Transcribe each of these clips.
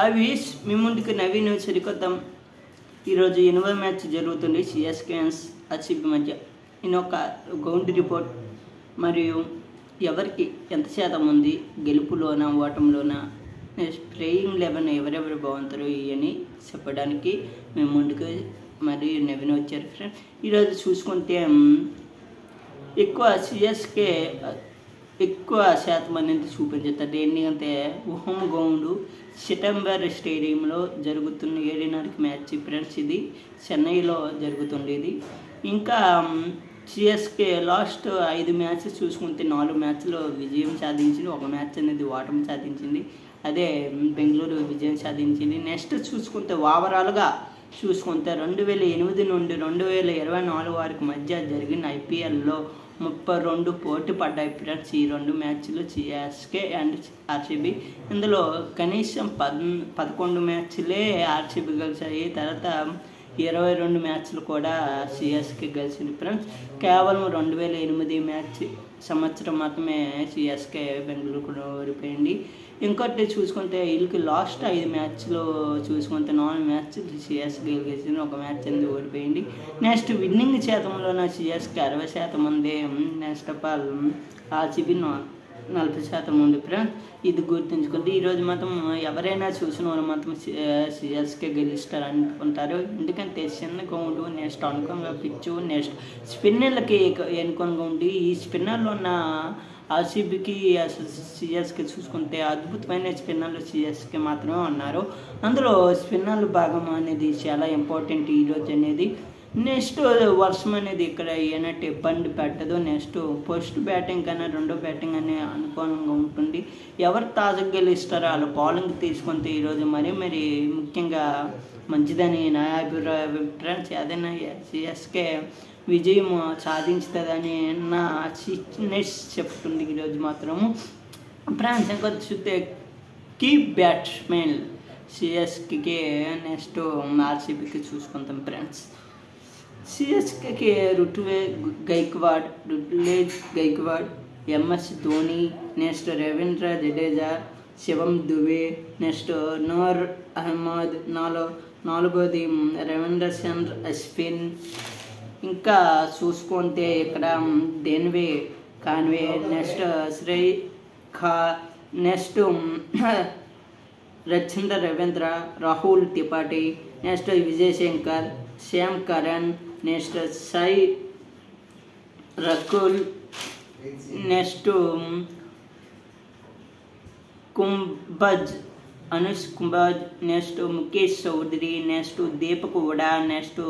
ఆవిష్ మీ ముందుకు నవీన్ సరికొద్దాం. ఈరోజు 8వ మ్యాచ్ జరుగుతుంది సిఎస్కేఎన్స్ ఆర్సీబీ మధ్య. ఒక గ్రౌండ్ రిపోర్ట్ మరియు ఎవరికి ఎంత శాతం ఉంది గెలుపులోనా ఓటంలోనా, ప్లేయింగ్ 11 ఎవరెవరు బాగుంటారు ఇవని చెప్పడానికి మేము ముందుకు మరియు నవీన్ వచ్చారు ఫ్రెండ్. ఈరోజు చూసుకుంటే ఎక్కువ సిఎస్కే ఎక్కువ శాతం అనేది చూపించుతుంది. ఎందుకంటే హోమ్ గ్రౌండ్ సితంబర్ స్టేడియంలో జరుగుతున్న 7:30 మ్యాచ్ ఫ్రెండ్స్. ఇది చెన్నైలో జరుగుతుంది. ఇది ఇంకా సిఎస్కే లాస్ట్ 5 మ్యాచెస్ చూసుకుంటే 4 మ్యాచ్లో విజయం సాధించింది, 1 మ్యాచ్ అనేది ఓటమి సాధించింది. అదే బెంగళూరు విజయం సాధించింది. నెక్స్ట్ చూసుకుంటే ఓవరాల్గా చూసుకుంటే 2008 నుండి 2024 వరకు మధ్య జరిగిన ఐపీఎల్లో 32 పోటీ పడ్డాయి ఫ్రెండ్స్. ఈ 2 మ్యాచ్లు సిఎస్కే అండ్ ఆర్సీబీ. ఇందులో కనీసం 11 మ్యాచ్లే ఆర్సీబీ గెలిచాయి. తర్వాత 22 మ్యాచ్లు కూడా సిఎస్కే గెలిచింది ఫ్రెండ్స్. కేవలం 2008 మ్యాచ్ సంవత్సరం మాత్రమే సిఎస్కే బెంగళూరు ఓడిపోయింది. ఇంకోటి చూసుకుంటే వీళ్ళకి లాస్ట్ 5 మ్యాచ్లు చూసుకుంటే 4 మ్యాచ్లు సిఎస్కే గెలిచింది, 1 మ్యాచ్ అనేది ఓడిపోయింది. నెక్స్ట్ విన్నింగ్ శాతంలోన సిఎస్కే 60% ఉంది. నెక్స్ట్ ఆఫ్ ఆల్ ఆర్సీబీ 40% ఉంది ఫ్రెండ్స్. ఇది గుర్తుంచుకుంటే ఈరోజు మాత్రం ఎవరైనా చూసిన వాళ్ళు మాత్రం సిఎస్కే గెలుస్తారు అనుకుంటారు. ఎందుకంటే చిన్న గ్రౌండ్, నెక్స్ట్ అనుకోగా పిచ్చు, నెక్స్ట్ స్పిన్నర్లకి ఎన్నుకోగా ఉండి ఈ స్పిన్నర్లో ఉన్న ఆర్సీబీకి సిఎస్కే చూసుకుంటే అద్భుతమైన స్పిన్నర్లు సిఎస్కే మాత్రమే ఉన్నారు. అందులో స్పిన్నర్లు భాగం అనేది చాలా ఇంపార్టెంట్ ఈరోజు అనేది. నెక్స్ట్ వర్షం అనేది ఇక్కడ ఏనంటే ఇబ్బంది పెట్టదు. నెక్స్ట్ ఫస్ట్ బ్యాటింగ్ కన్నా రెండో బ్యాటింగ్ అనే అనుకూలంగా ఉంటుంది. ఎవరు తాజాగా గెలుస్తారో వాళ్ళ బౌలింగ్ తీసుకుంటే ఈరోజు మరి ముఖ్యంగా మంచిదని నా అభిప్రాయం ఫ్రెండ్స్. ఏదైనా సిఎస్కే విజయం సాధించుతుందని నా చిట్నెస్ చెప్తుంది ఈరోజు మాత్రము ఫ్రెండ్స్. ఇంకా చూస్తే కీ బ్యాట్స్మెన్ సిఎస్కేకి నెక్స్ట్ ఆర్సీబీకి చూసుకుంటాం ఫ్రెండ్స్. సిఎస్కేకి Ruturaj Gaikwad, MS Dhoni, next Ravindra Jadeja, Shivam Dube, next Noor Ahmad, నాలుగోది రవీంద్ర చంద్ర అశ్విన్. ఇంకా చూసుకుంటే ఇక్కడ డెన్వే కాన్వే, నెక్స్ట్ శ్రేయ్ ఖా, నెక్స్ట్ రచంద్ర Ravindra, Rahul Tripathi, next Vijay Shankar, Sam Curran, next Sai Rakul, next Anshul Kamboj, next Mukesh Choudhary, next Deepak Hooda, next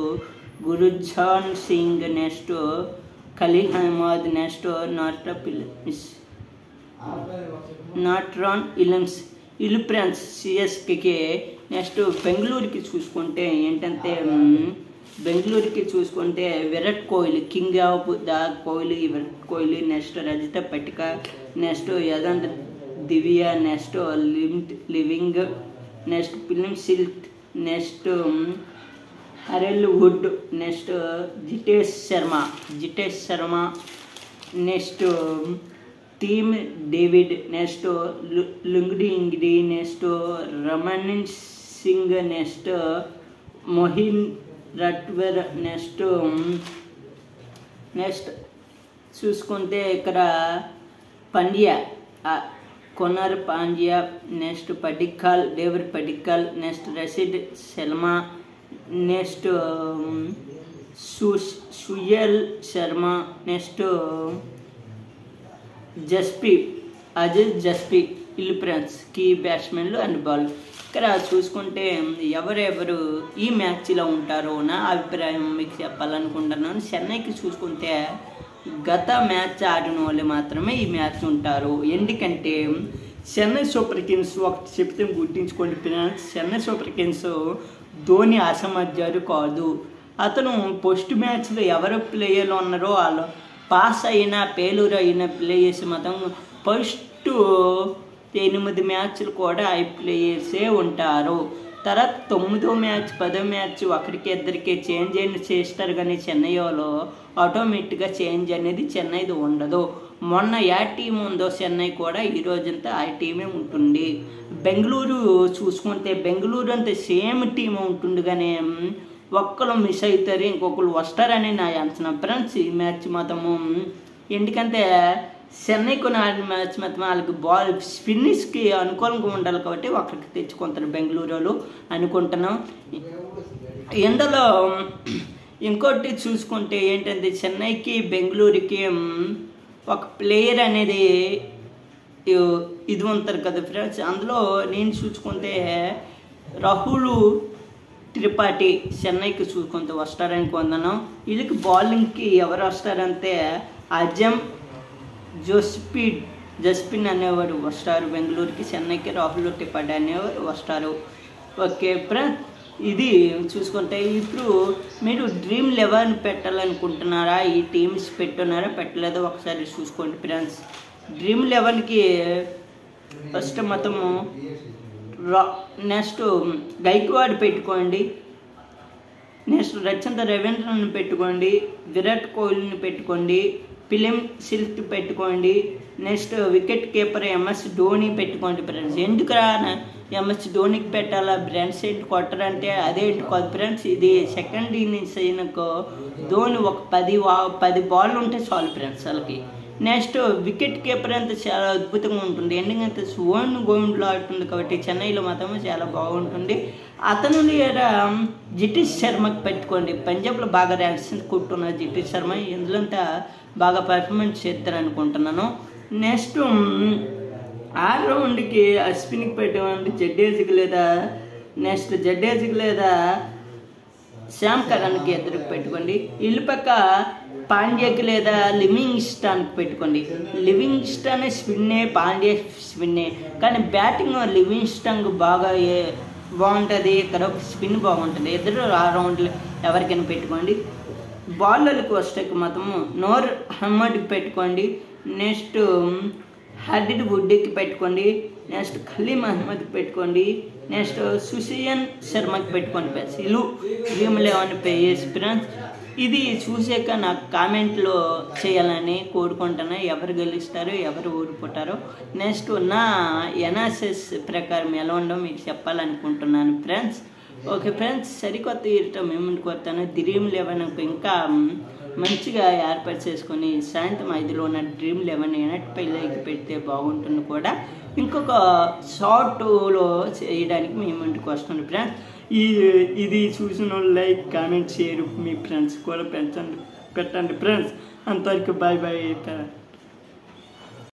Gurjapneet Singh, next Khaleel Ahmed, next Nathan Ellis. ఇల్లు ఫ్రెండ్స్ సిఎస్కేకి. నెక్స్ట్ బెంగళూరుకి చూసుకుంటే ఏంటంటే బెంగళూరుకి చూసుకుంటే Virat Kohli, king of the Kohli Virat Kohli, next Rajat Patidar, next యదంత్ దివ్య, next Livingstone, next Phil Salt, next Hazlewood, next Jitesh Sharma, next team David, next Lungi Ngidi, next Raman Singh, next మొహిన్ రట్వర్, నెక్స్ట్ చూసుకుంటే ఇక్కడ Pandya, Krunal Pandya, next Devdutt Padikkal, next Rashid Sharma, next Suyash Sharma, next Ajit జస్పీ. ఇల్లు ఫ్రెండ్స్ కీ బ్యాట్స్మెన్లు అండ్ బాల్. ఇక్కడ చూసుకుంటే ఎవరెవరు ఈ మ్యాచ్లో ఉంటారో నా అభిప్రాయం మీకు చెప్పాలనుకుంటున్నాను. చెన్నైకి చూసుకుంటే గత మ్యాచ్ ఆడిన వాళ్ళు మాత్రమే ఈ మ్యాచ్ ఉంటారు. ఎందుకంటే చెన్నై సూపర్ కింగ్స్ ఒకటి చెప్తే గుర్తించుకోండి friends. Chennai super kings Dhoni అసామర్థ్యాలు కాదు. అతను పోస్ట్ మ్యాచ్లో ఎవరు ప్లేయర్లు ఉన్నారో వాళ్ళు పాస్ అయిన ఫెయిల్యూర్ అయిన ప్లేయర్స్ మాత్రం ఫస్ట్ 8 మ్యాచ్లు కూడా ఐ ప్లేయర్సే ఉంటారు. తర్వాత 9వ మ్యాచ్ 10వ మ్యాచ్ ఒకరికి ఇద్దరికి చేంజ్ చేస్తారు. కానీ చెన్నైలో ఆటోమేటిక్గా చేంజ్ అనేది చెన్నైది ఉండదు. మొన్న ఏ టీం ఉందో చెన్నై కూడా ఈ రోజంతా ఆ టీమే ఉంటుంది. బెంగళూరు చూసుకుంటే బెంగళూరు అంతే సేమ్ టీం ఉంటుంది, కానీ ఒక్కరు మిస్ అవుతారు, ఇంకొకరు వస్తారని నా అంచనా ఫ్రెండ్స్. ఈ మ్యాచ్ మాత్రము ఎందుకంటే చెన్నైకి ఆడిన మ్యాచ్ మాత్రం వాళ్ళకి బాల్ స్పిన్నిస్కి అనుకూలంగా ఉండాలి కాబట్టి ఒకరికి తెచ్చుకుంటారు బెంగళూరు వాళ్ళు అనుకుంటున్నాం. ఇందులో ఇంకోటి చూసుకుంటే ఏంటంటే చెన్నైకి బెంగళూరుకి ఒక ప్లేయర్ అనేది ఇది ఉంటారు కదా ఫ్రెండ్స్. అందులో నేను చూసుకుంటే రాహుల్ త్రిపాఠి చెన్నైకి చూసుకుంటే వస్తారని కొందను. వీళ్ళకి బౌలింగ్కి ఎవరు వస్తారంటే అజమ్ జస్పిన్ అనేవాడు వస్తారు బెంగళూరుకి, చెన్నైకి రాహుల్ త్రిపాఠి అనేవారు వస్తారు. ఓకే ఫ్రెండ్స్, ఇది చూసుకుంటే ఇప్పుడు మీరు డ్రీమ్ 11 పెట్టాలనుకుంటున్నారా? ఈ టీమ్స్ పెట్టున్నారా పెట్టలేదో ఒకసారి చూసుకోండి ఫ్రెండ్స్. డ్రీమ్ 11కి ఫస్ట్ మొత్తము నెక్స్ట్ గైక్వాడ్ పెట్టుకోండి, నెక్స్ట్ రచంత రవీంద్రని పెట్టుకోండి, విరాట్ కోహ్లీని పెట్టుకోండి, ఫిలిం సిల్క్ పెట్టుకోండి, next wicket keeper MS Dhoni పెట్టుకోండి ఫ్రెండ్స్. ఎందుకురా ఎంఎస్ ధోనికి పెట్టాలా బ్రాండ్స్ ఏంటి కొట్టరంటే అదేంటి కాదు ఫ్రెండ్స్. ఇది సెకండ్ ఇన్నింగ్స్ అయినాకో ధోని ఒక 10 బాల్ ఉంటే చాలు ఫ్రెండ్స్ వాళ్ళకి. నెక్స్ట్ వికెట్ కీపర్ అంతా చాలా అద్భుతంగా ఉంటుంది, ఎందుకంటే సువర్ణ గోవిండ్లో ఆడుతుంది కాబట్టి చెన్నైలో మాత్రమే చాలా బాగుంటుంది. అతను లేదా జితేష్ శర్మకి పెట్టుకోండి, పంజాబ్లో బాగా ర్యాక్స్ కొట్టున్నారు జితేష్ శర్మ, ఇందులో బాగా పర్ఫార్మెన్స్ చేస్తారు అనుకుంటున్నాను. నెక్స్ట్ ఆల్రౌండ్కి అశ్విన్కి పెట్టేవాడి జడేజాకి లేదా జడేజాకి లేదా శ్యామ్ కరణ్కి ఇద్దరికి పెట్టుకోండి. ఇల్లు పక్క పాండ్యాకి లేదా లివింగ్స్టన్కి పెట్టుకోండి. లివింగ్స్టన్ స్పిన్నే, పాండ్యా స్పిన్నే, కానీ బ్యాటింగ్ లివింగ్స్టన్కి బాగా బాగుంటుంది, ఇక్కడ స్పిన్ బాగుంటుంది. ఇద్దరు ఆల్రౌండ్లు ఎవరికైనా పెట్టుకోండి. బౌలర్లకు వస్తే మాత్రం నూర్ అహ్మద్కి పెట్టుకోండి, నెక్స్ట్ హర్దిడ్ వుడ్కి పెట్టుకోండి, నెక్స్ట్ ఖలీం అహ్మద్కి పెట్టుకోండి, నెక్స్ట్ సుషియన్ శర్మకి పెట్టుకోండి ఫ్రెండ్స్. ఇల్లు డ్రీమ్ 11 పేస్ ఫ్రెండ్స్. ఇది చూసాక నాకు కామెంట్లో చేయాలని కోరుకుంటున్నా, ఎవరు గెలుస్తారో ఎవరు ఓడిపోతారో. నెక్స్ట్ నా ఎనాలిసిస్ ప్రకారం ఎలా ఉండో మీకు చెప్పాలనుకుంటున్నాను ఫ్రెండ్స్. ఓకే ఫ్రెండ్స్, సరికొత్త ఈరితో మేము కొడతాను. డ్రీమ్ 11 ఇంకా మంచిగా ఏర్పాటు చేసుకొని సాయంత్రం 5లో ఉన్న డ్రీమ్ 11 ఎనట్పై లైక్ పెడితే బాగుంటుంది కూడా. ఇంకొక షార్ట్లో చేయడానికి మేము ఇంటికి వస్తున్నాం ఫ్రెండ్స్. ఇది చూసిన లైక్ కామెంట్ షేర్ మీ ఫ్రెండ్స్ కూడా పెట్టండి ఫ్రెండ్స్. అంతవరకు బాయ్ బాయ్.